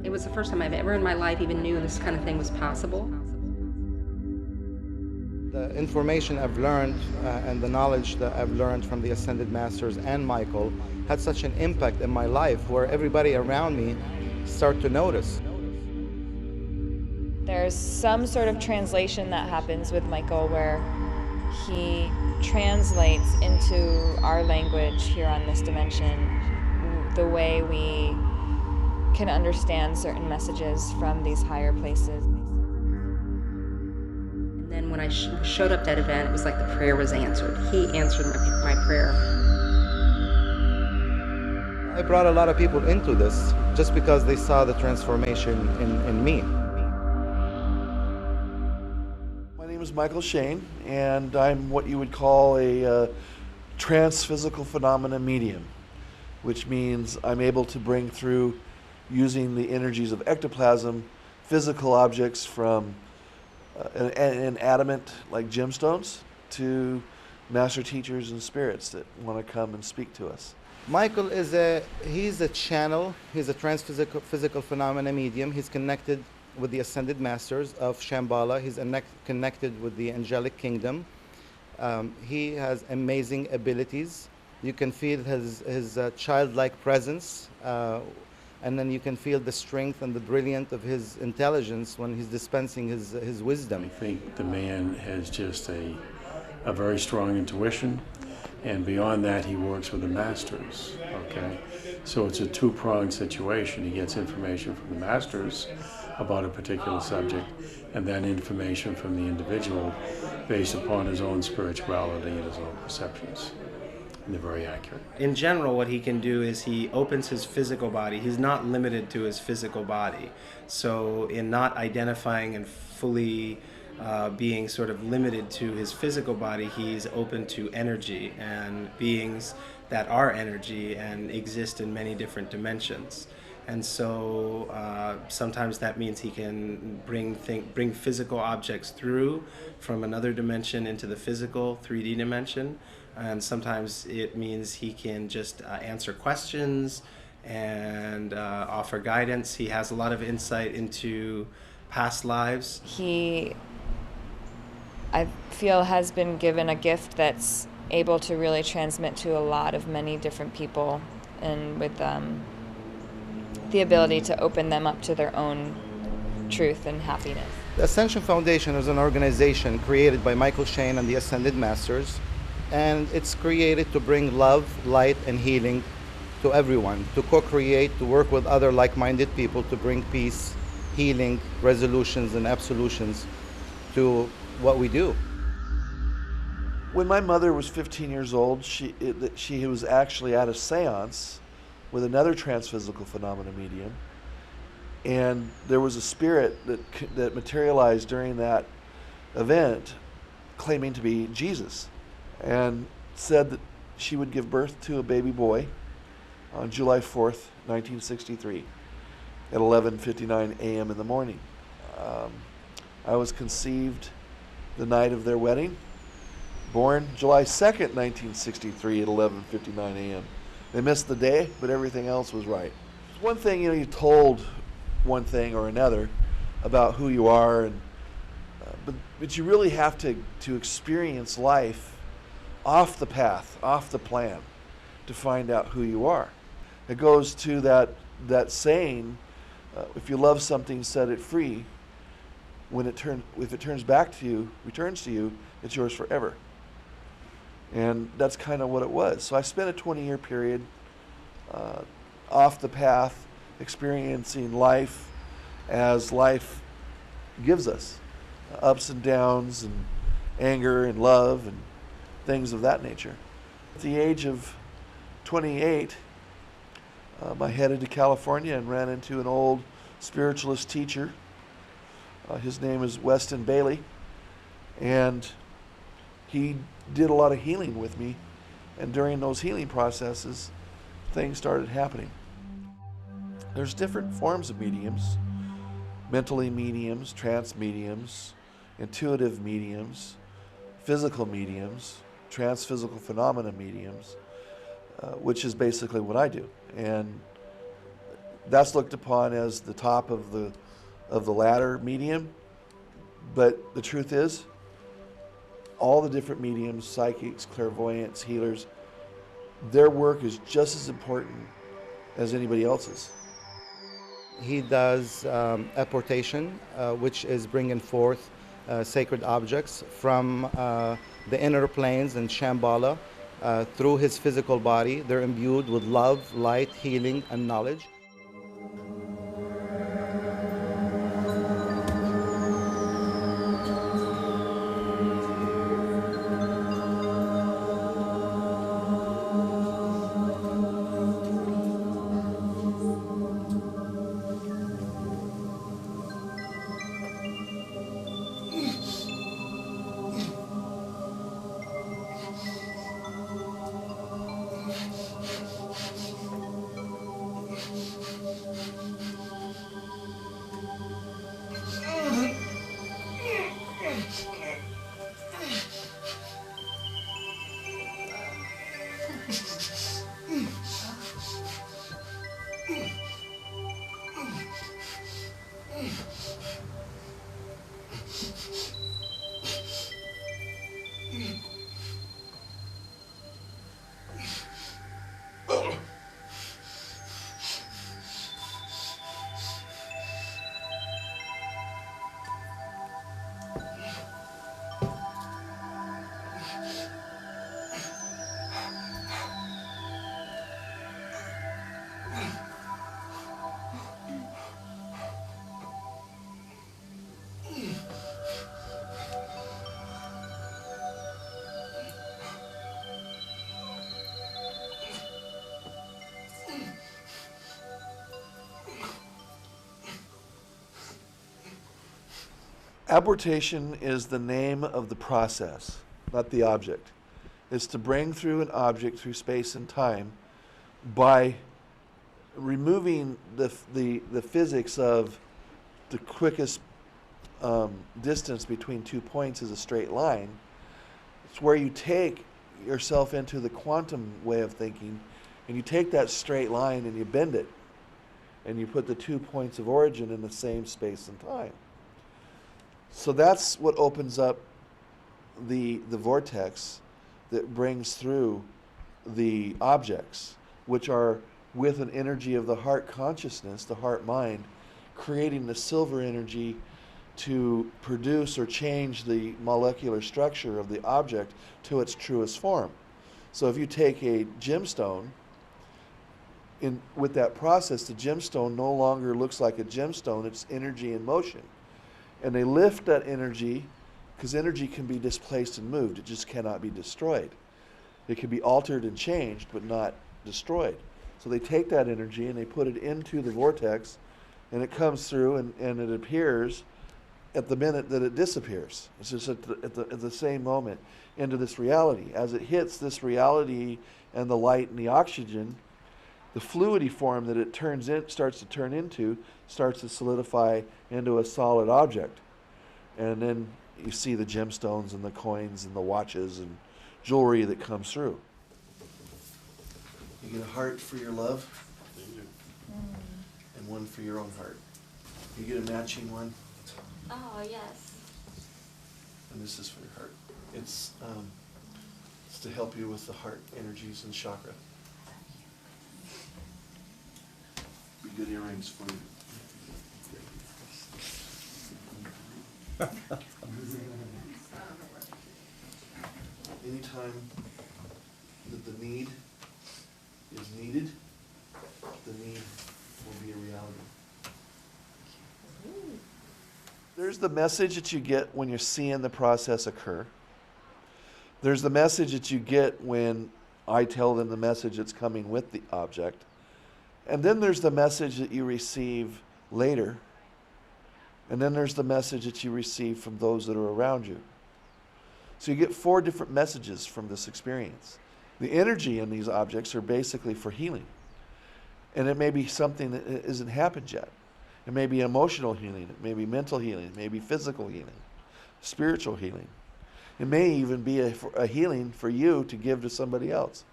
It was the first time I've ever in my life even knew this kind of thing was possible. The information I've learned and the knowledge that I've learned from the Ascended Masters and Mychael had such an impact in my life where everybody around me start to notice. There's some sort of translation that happens with Mychael where he translates into our language here on this dimension the way we can understand certain messages from these higher places. And then when I showed up at that event, it was like the prayer was answered. He answered my prayer. I brought a lot of people into this just because they saw the transformation in me. My name is Mychael Shane, and I'm what you would call a trans-physical phenomena medium, which means I'm able to bring through, using the energies of ectoplasm, physical objects from an adamant like gemstones to master teachers and spirits that want to come and speak to us. Mychael he's a channel, he's a trans-physical phenomena medium. He's connected with the Ascended Masters of Shambhala. He's connected with the Angelic Kingdom. He has amazing abilities. You can feel his childlike presence, and then you can feel the strength and the brilliance of his intelligence when he's dispensing his wisdom. I think the man has just a very strong intuition, and beyond that he works with the masters, okay? So it's a two-pronged situation. He gets information from the masters about a particular subject, and then information from the individual based upon his own spirituality and his own perceptions. And they're very accurate. In general, what he can do is he opens his physical body. He's not limited to his physical body. So in not identifying and fully being sort of limited to his physical body, he's open to energy and beings that are energy and exist in many different dimensions. And so sometimes that means he can bring physical objects through from another dimension into the physical 3D dimension. And sometimes it means he can just answer questions and offer guidance. He has a lot of insight into past lives. He, I feel, has been given a gift that's able to really transmit to a lot of many different people, and with the ability to open them up to their own truth and happiness. The Ascension Foundation is an organization created by Mychael Shane and the Ascended Masters, and it's created to bring love, light, and healing to everyone, to co-create, to work with other like-minded people to bring peace, healing, resolutions, and absolutions to what we do. When my mother was 15 years old, she was actually at a seance with another trans-physical phenomena medium, and there was a spirit that materialized during that event claiming to be Jesus, and said that she would give birth to a baby boy on July 4th, 1963 at 11:59 a.m. in the morning. I was conceived the night of their wedding, born July 2nd, 1963 at 11:59 a.m. They missed the day, but everything else was right. One thing, you're told one thing or another about who you are, and but you really have to experience life off the path, off the plan, to find out who you are. It goes to that saying, if you love something, set it free. If it turns back to you, returns to you, it's yours forever. And that's kind of what it was. So I spent a 20-year period off the path, experiencing life as life gives us, ups and downs and anger and love and things of that nature. At the age of 28, I headed to California and ran into an old spiritualist teacher. His name is Weston Bailey, and he did a lot of healing with me, and during those healing processes, things started happening. There's different forms of mediums: mentally mediums, trance mediums, intuitive mediums, physical mediums, trans-physical phenomena mediums, which is basically what I do. And That's looked upon as the top of the ladder medium. But the truth is, all the different mediums, psychics, clairvoyants, healers, their work is just as important as anybody else's. He does apportation, which is bringing forth sacred objects from the inner planes in Shambhala through his physical body. They're imbued with love, light, healing, and knowledge. Apportation is the name of the process, not the object. It's to bring through an object through space and time by removing the physics of the quickest distance between 2 points is a straight line. It's where you take yourself into the quantum way of thinking, and you take that straight line and you bend it, and you put the 2 points of origin in the same space and time. So that's what opens up the vortex that brings through the objects, which are with an energy of the heart consciousness, the heart mind, creating the silver energy to produce or change the molecular structure of the object to its truest form. So if you take a gemstone, with that process, the gemstone no longer looks like a gemstone, it's energy in motion. And they lift that energy, because energy can be displaced and moved, it just cannot be destroyed. It can be altered and changed, but not destroyed. So they take that energy and they put it into the vortex, and it comes through and it appears at the minute that it disappears. It's just at the same moment into this reality. As it hits this reality and the light and the oxygen, the fluidy form that it starts to turn into starts to solidify into a solid object. And then you see the gemstones and the coins and the watches and jewelry that comes through. You get a heart for your love and one for your own heart. You get a matching one. Oh, yes. And this is for your heart. It's to help you with the heart energies and chakra. Be good earrings for you. Anytime that the need is needed, the need will be a reality. There's the message that you get when you're seeing the process occur. There's the message that you get when I tell them the message that's coming with the object. And then there's the message that you receive later. And then there's the message that you receive from those that are around you. So you get 4 different messages from this experience. The energy in these objects are basically for healing. And it may be something that isn't happened yet. It may be emotional healing, it may be mental healing, it may be physical healing, spiritual healing. It may even be a healing for you to give to somebody else.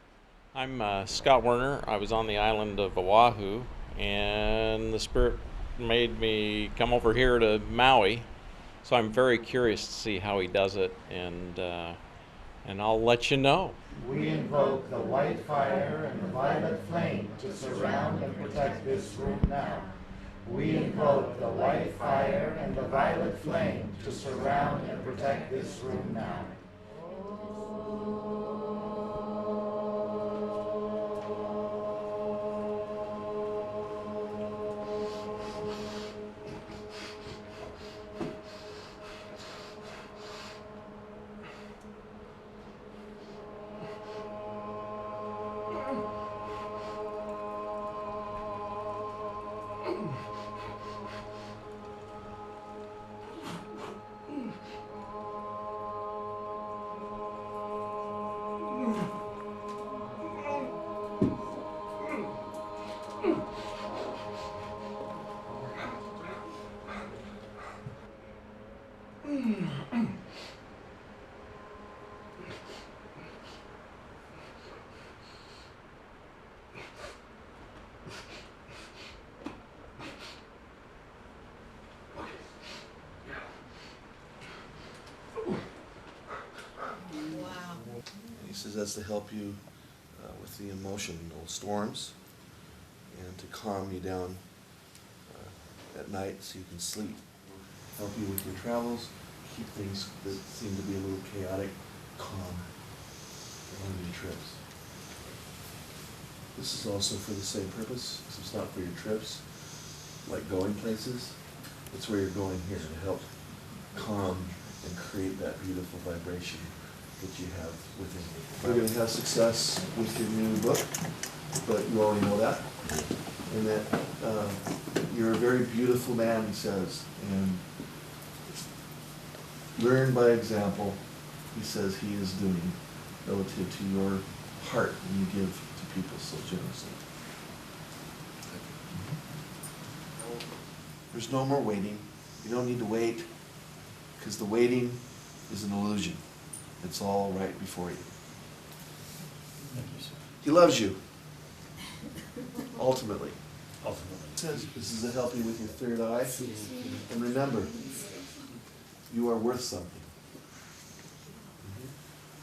I'm Scott Werner. I was on the island of Oahu and the Spirit made me come over here to Maui. So I'm very curious to see how he does it, and I'll let you know. We invoke the white fire and the violet flame to surround and protect this room now. We invoke the white fire and the violet flame to surround and protect this room now. He says that's to help you with the emotional storms and to calm you down at night so you can sleep. Help you with your travels, keep things that seem to be a little chaotic calm on your trips. This is also for the same purpose, because it's not for your trips, like going places. It's where you're going here to help calm and create that beautiful vibration that you have within you. You're going to have success with your new book, but you already know that. And that you're a very beautiful man, he says. And learn by example, he says he is doing relative to your heart when you give to people so generously. There's no more waiting. You don't need to wait, because the waiting is an illusion. It's all right before you. Thank you, sir. He loves you. Ultimately. Ultimately. It says this is to help you with your third eye. And remember, you are worth something.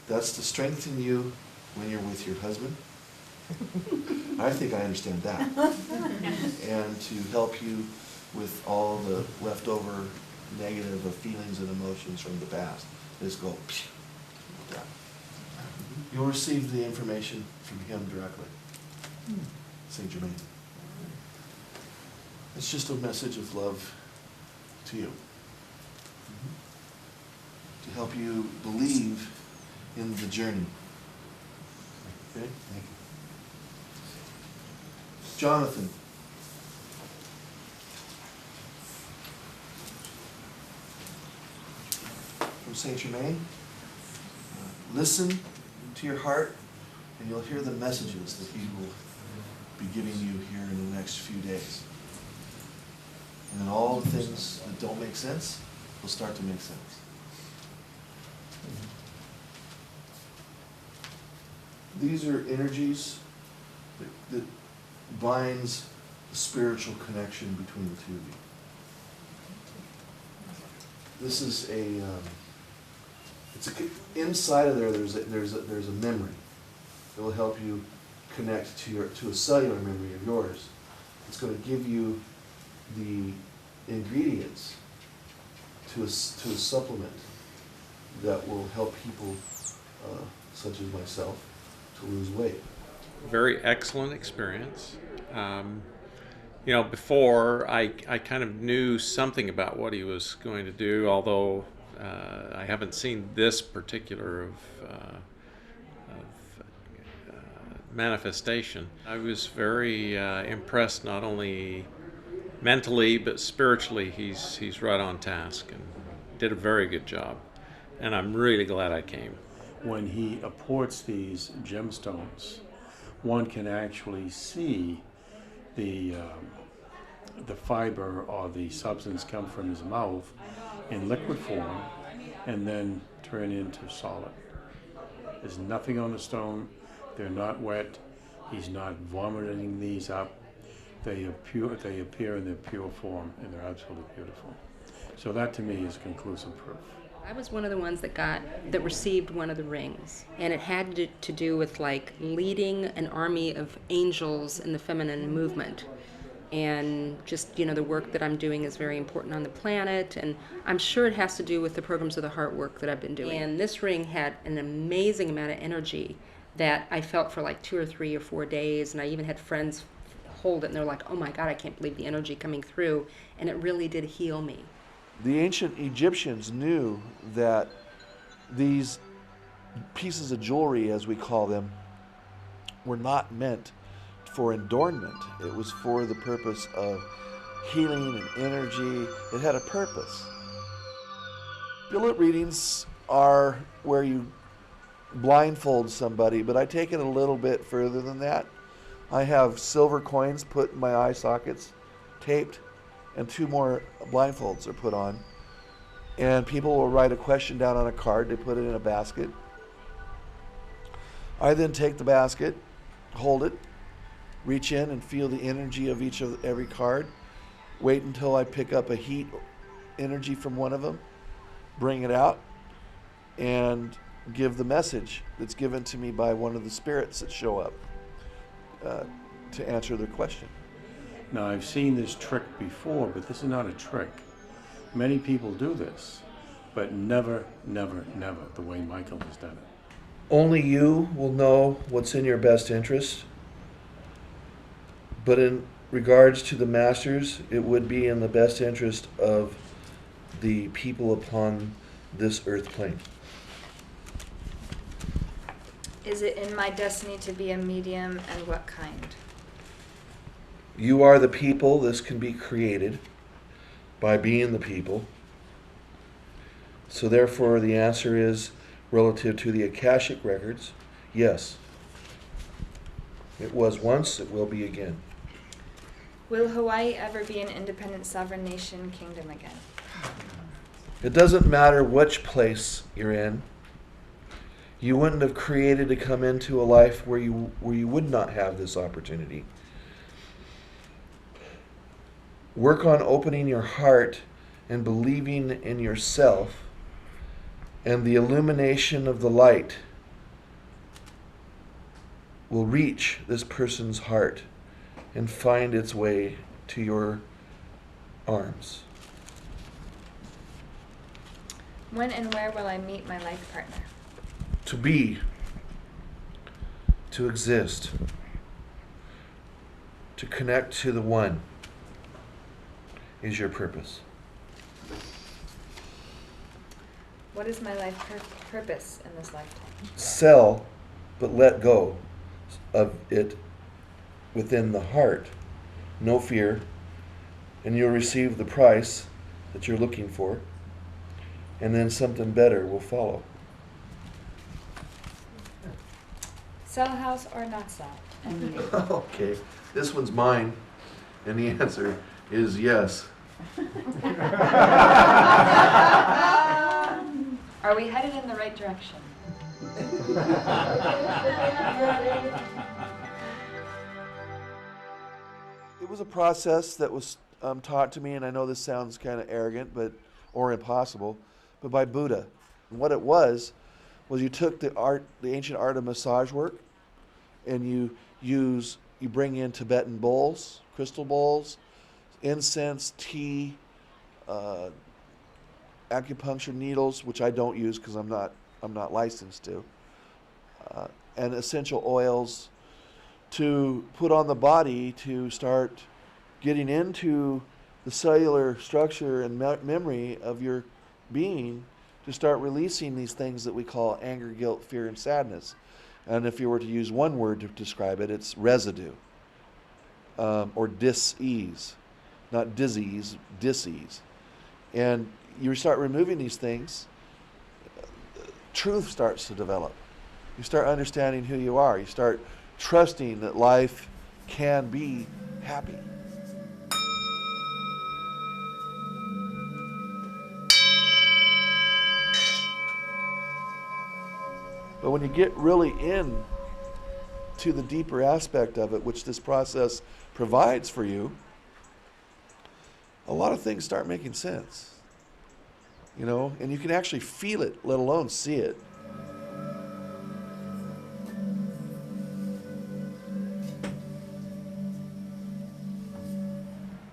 That's to strengthen you when you're with your husband. I think I understand that. And to help you with all the leftover negative feelings and emotions from the past. Just go, done. You'll receive the information from him directly. Saint Germain. It's just a message of love to you. To help you believe in the journey. Okay? Thank you. Jonathan. From Saint Germain. Listen to your heart, and you'll hear the messages that he will be giving you here in the next few days. And then all the things that don't make sense will start to make sense. These are energies that binds the spiritual connection between the two of you. This is inside of there. There's a memory that will help you connect to a cellular memory of yours. It's going to give you the ingredients to a supplement that will help people such as myself to lose weight. Very excellent experience. Before I kind of knew something about what he was going to do, although I haven't seen this particular manifestation. I was very impressed, not only mentally but spiritually. He's right on task and did a very good job, and I'm really glad I came. When he apports these gemstones, one can actually see the fiber or the substance come from his mouth in liquid form and then turn into solid. There's nothing on the stone. They're not wet. He's not vomiting these up. They appear in their pure form, and they're absolutely beautiful. So that to me is conclusive proof. I was one of the ones that received one of the rings, and it had to do with like leading an army of angels in the feminine movement. And just, the work that I'm doing is very important on the planet, and I'm sure it has to do with the programs of the heart work that I've been doing. And this ring had an amazing amount of energy that I felt for like 2 or 3 or 4 days, and I even had friends hold it, and they're like, oh my God, I can't believe the energy coming through, and it really did heal me. The ancient Egyptians knew that these pieces of jewelry, as we call them, were not meant for adornment. It was for the purpose of healing and energy. It had a purpose. Billet readings are where you blindfold somebody, but I take it a little bit further than that. I have silver coins put in my eye sockets, taped, and 2 more blindfolds are put on. And people will write a question down on a card. They put it in a basket. I then take the basket, hold it, reach in and feel the energy of every card. Wait until I pick up a heat energy from one of them, bring it out, and give the message that's given to me by one of the spirits that show up to answer their question. Now, I've seen this trick before, but this is not a trick. Many people do this, but never, never, never the way Mychael has done it. Only you will know what's in your best interest. But in regards to the masters, it would be in the best interest of the people upon this earth plane. Is it in my destiny to be a medium, and what kind? You are the people. This can be created by being the people. So therefore, the answer is, relative to the Akashic records, yes. It was once, it will be again. Will Hawaii ever be an independent sovereign nation kingdom again? It doesn't matter which place you're in. You wouldn't have created to come into a life where you would not have this opportunity. Work on opening your heart and believing in yourself, and the illumination of the light will reach this person's heart and find its way to your arms. When and where will I meet my life partner? To be, to exist, to connect to the one is your purpose. What is my life purpose in this lifetime? Sell, but let go of it within the heart. No fear, and you'll receive the price that you're looking for, and then something better will follow. Sell a house or not sell? Okay, this one's mine, and the answer is yes. Are we headed in the right direction? It was a process that was taught to me, and I know this sounds kind of arrogant, or impossible, but by Buddha. And what it was you took the ancient art of massage work, and you bring in Tibetan bowls, crystal bowls, incense, tea, acupuncture needles, which I don't use because I'm not licensed to, and essential oils to put on the body to start getting into the cellular structure and memory of your being, to start releasing these things that we call anger, guilt, fear, and sadness. And if you were to use one word to describe it, it's residue, or dis-ease. Not disease, dis-ease. And you start removing these things, truth starts to develop. You start understanding who you are. You start trusting that life can be happy. But when you get really in to the deeper aspect of it, which this process provides for you, a lot of things start making sense. You know, and you can actually feel it, let alone see it.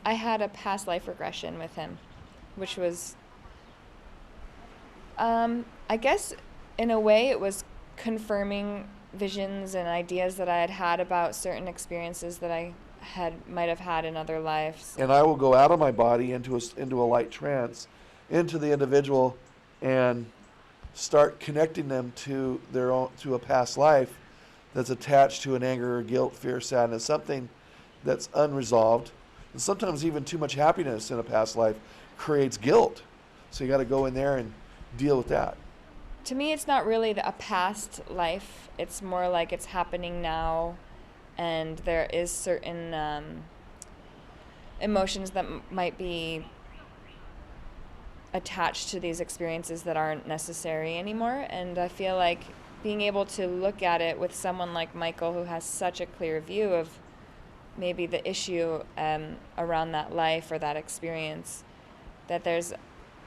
I had a past life regression with him, which was, I guess, in a way, it was confirming visions and ideas that I had had about certain experiences that I might have had in other lives. And I will go out of my body into a light trance, into the individual, and start connecting them to to a past life that's attached to an anger, guilt, fear, sadness, something that's unresolved. And sometimes even too much happiness in a past life creates guilt. So you got to go in there and deal with that. To me, it's not really a past life. It's more like it's happening now, and there is certain emotions that might be attached to these experiences that aren't necessary anymore. And I feel like being able to look at it with someone like Mychael, who has such a clear view of maybe the issue around that life or that experience, that there's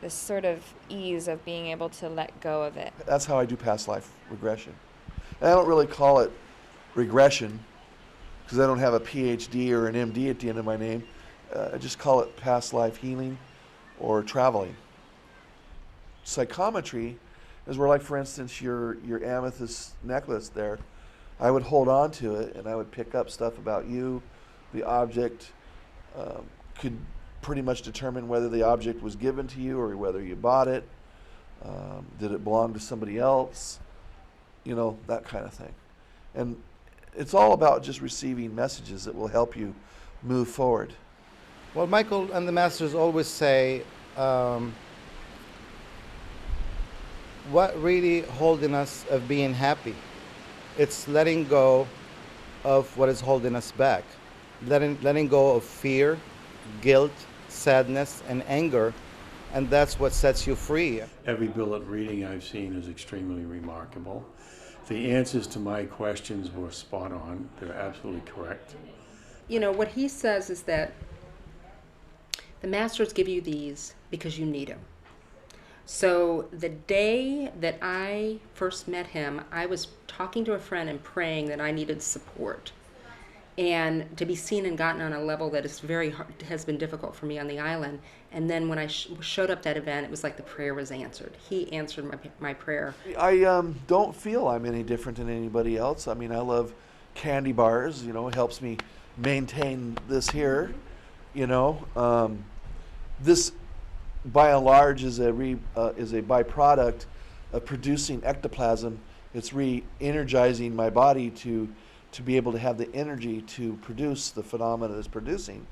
this sort of ease of being able to let go of it. That's how I do past life regression. And I don't really call it regression because I don't have a PhD or an MD at the end of my name. I just call it past life healing or traveling. Psychometry is where, like, for instance, your amethyst necklace there, I would hold on to it and I would pick up stuff about you. The object could pretty much determine whether the object was given to you or whether you bought it. Did it belong to somebody else? You know, that kind of thing. And it's all about just receiving messages that will help you move forward. Well, Mychael and the Masters always say, what really holding us of being happy? It's letting go of what is holding us back. Letting go of fear, guilt, sadness, and anger, and that's what sets you free. Every billet reading I've seen is extremely remarkable. The answers to my questions were spot on. They're absolutely correct. You know, what he says is that the masters give you these because you need them. So the day that I first met him, I was talking to a friend and praying that I needed support. And to be seen and gotten on a level that is very hard, has been difficult for me on the island. And then when I showed up at that event, it was like the prayer was answered. He answered my prayer. I don't feel I'm any different than anybody else. I mean, I love candy bars. You know, it helps me maintain this here. You know, this by and large is a byproduct of producing ectoplasm. It's re-energizing my body to be able to have the energy to produce the phenomena it's producing.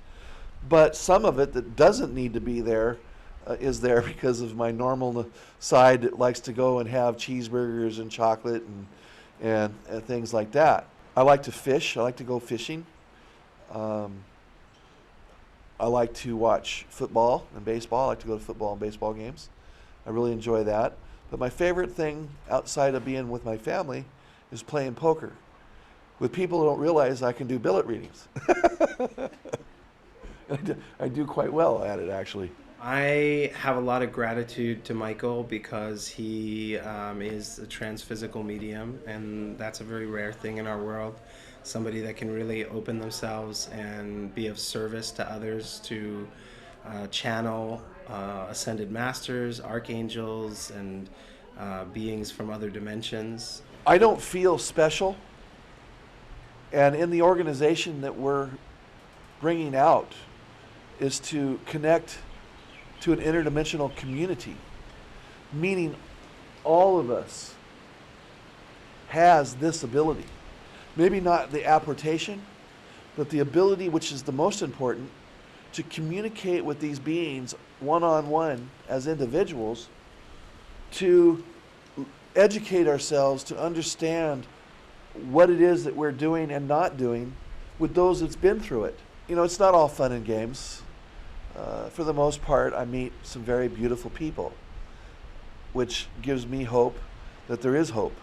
But some of it that doesn't need to be there is there because of my normal side that likes to go and have cheeseburgers and chocolate and things like that. I like to fish. I like to go fishing. I like to watch football and baseball. I like to go to football and baseball games. I really enjoy that. But my favorite thing outside of being with my family is playing poker with people who don't realize I can do billet readings. I do quite well at it, actually. I have a lot of gratitude to Mychael because he is a transphysical medium, and that's a very rare thing in our world. Somebody that can really open themselves and be of service to others, to channel ascended masters, archangels, and beings from other dimensions. I don't feel special, and in the organization that we're bringing out is to connect to an interdimensional community, meaning all of us has this ability. Maybe not the apportation, but the ability, which is the most important, to communicate with these beings one-on-one as individuals, to educate ourselves, to understand what it is that we're doing and not doing with those that's been through it. You know, it's not all fun and games. For the most part, I meet some very beautiful people, which gives me hope that there is hope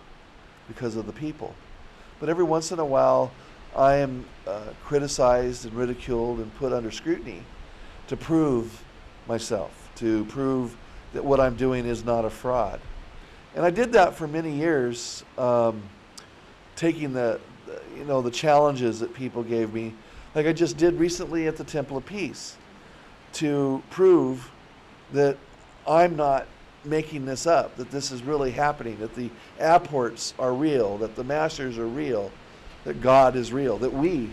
because of the people. But every once in a while, I am criticized and ridiculed and put under scrutiny to prove myself, to prove that what I'm doing is not a fraud. And I did that for many years, taking the challenges that people gave me, like I just did recently at the Temple of Peace, to prove that I'm not making this up, that this is really happening, that the apports are real, that the masters are real, that God is real, that we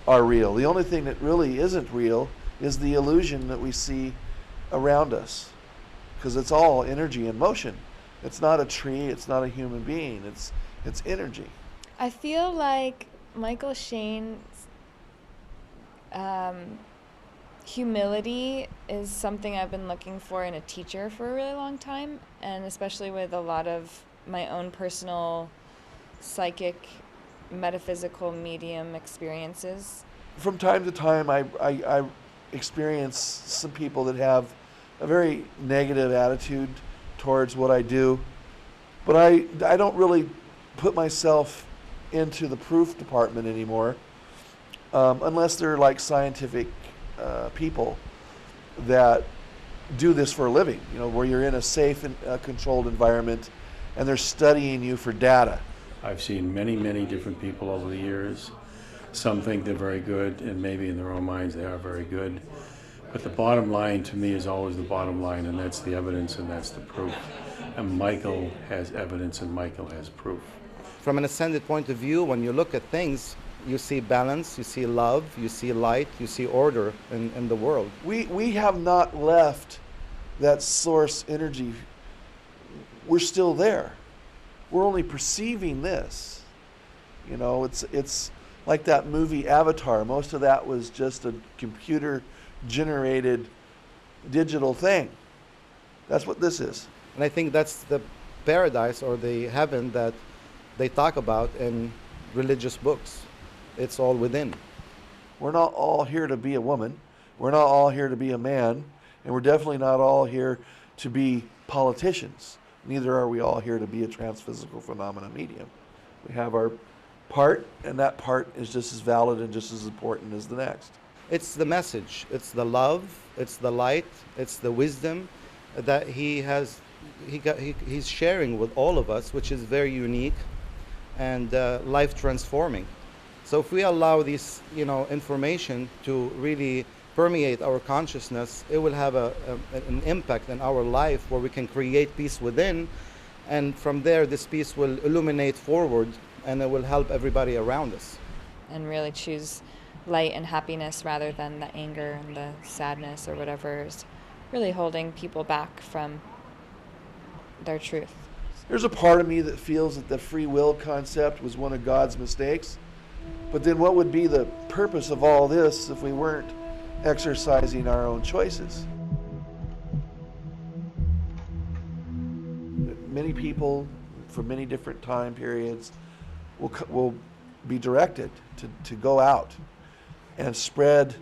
are real. The only thing that really isn't real is the illusion that we see around us, because it's all energy and motion. It's not a tree, it's not a human being, it's energy. I feel like Michael Shane's humility is something I've been looking for in a teacher for a really long time, and especially with a lot of my own personal psychic, metaphysical medium experiences. From time to time, I experience some people that have a very negative attitude towards what I do, but I don't really put myself into the proof department anymore, unless they're like scientific people that do this for a living, where you're in a safe and controlled environment and they're studying you for data. I've seen many, many different people over the years. Some think they're very good, and maybe in their own minds they are very good. But the bottom line to me is always the bottom line, and that's the evidence and that's the proof. And Mychael has evidence and Mychael has proof. From an ascended point of view, when you look at things, you see balance, you see love, you see light, you see order in the world. We have not left that source energy. We're still there. We're only perceiving this. It's like that movie Avatar. Most of that was just a computer-generated digital thing. That's what this is. And I think that's the paradise or the heaven that they talk about in religious books. It's all within. We're not all here to be a woman. We're not all here to be a man. And we're definitely not all here to be politicians. Neither are we all here to be a transphysical phenomena medium. We have our part, and that part is just as valid and just as important as the next. It's the message. It's the love. It's the light. It's the wisdom that he's sharing with all of us, which is very unique and life transforming. So if we allow this, information to really permeate our consciousness, it will have an impact in our life where we can create peace within, and from there this peace will illuminate forward and it will help everybody around us. And really choose light and happiness rather than the anger and the sadness or whatever is really holding people back from their truth. There's a part of me that feels that the free will concept was one of God's mistakes. But then what would be the purpose of all this if we weren't exercising our own choices? Many people from many different time periods will be directed to go out and spread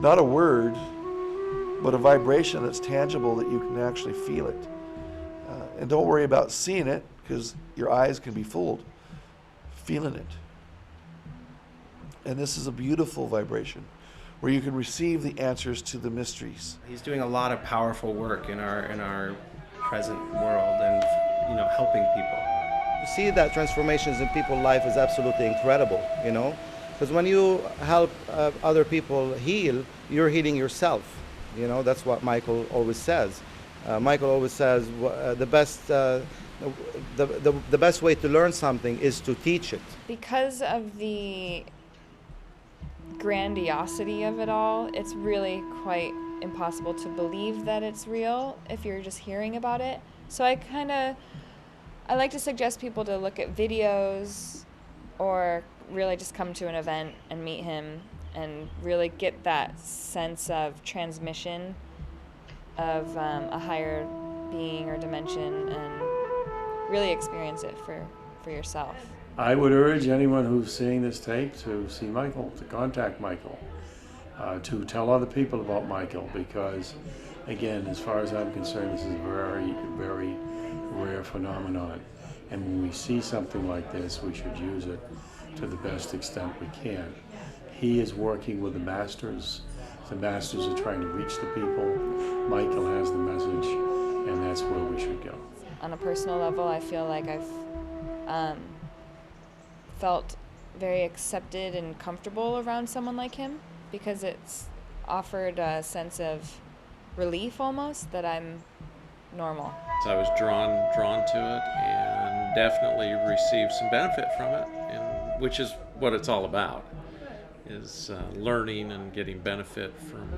not a word, but a vibration that's tangible that you can actually feel it. And don't worry about seeing it, because your eyes can be fooled. Feeling it. And this is a beautiful vibration where you can receive the answers to the mysteries. He's doing a lot of powerful work in our present world and helping people. To see that transformations in people's life is absolutely incredible, because when you help other people heal, you're healing yourself. That's what Mychael always says. Mychael always says the best way to learn something is to teach it. Because of the grandiosity of it all, it's really quite impossible to believe that it's real if you're just hearing about it. So I like to suggest people to look at videos or really just come to an event and meet him and really get that sense of transmission of a higher being or dimension and really experience it for yourself. I would urge anyone who's seeing this tape to see Mychael, to contact Mychael, to tell other people about Mychael, because, again, as far as I'm concerned, this is a very, very rare phenomenon. And when we see something like this, we should use it to the best extent we can. He is working with the masters. The masters are trying to reach the people. Mychael has the message, and that's where we should go. On a personal level, I feel like I've felt very accepted and comfortable around someone like him, because it's offered a sense of relief almost that I'm normal. So I was drawn to it and definitely received some benefit from it, and which is what it's all about, is learning and getting benefit from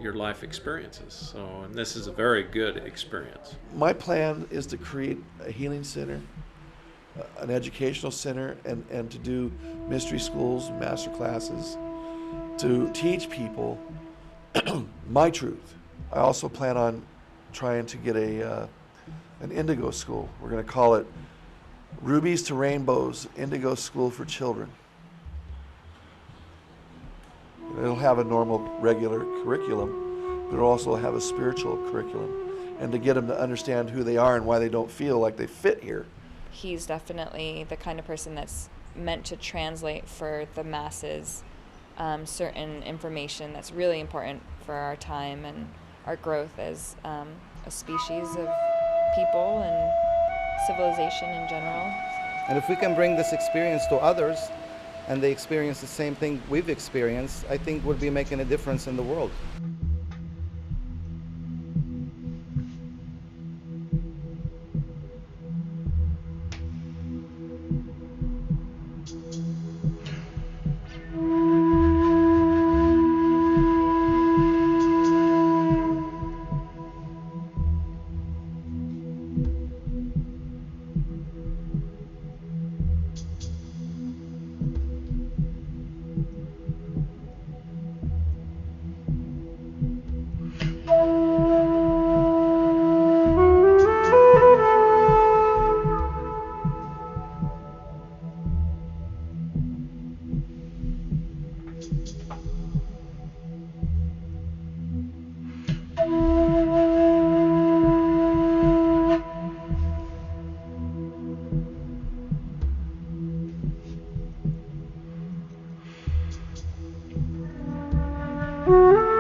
your life experiences. So, and this is a very good experience. My plan is to create a healing center, an educational center, and to do mystery schools, master classes, to teach people my truth. I also plan on trying to get an indigo school. We're going to call it Rubies to Rainbows Indigo School for Children. It'll have a normal, regular curriculum, but it'll also have a spiritual curriculum, and to get them to understand who they are and why they don't feel like they fit here. He's definitely the kind of person that's meant to translate for the masses certain information that's really important for our time and our growth as a species of people and civilization in general. And if we can bring this experience to others and they experience the same thing we've experienced, I think we'll be making a difference in the world. Mm-hmm.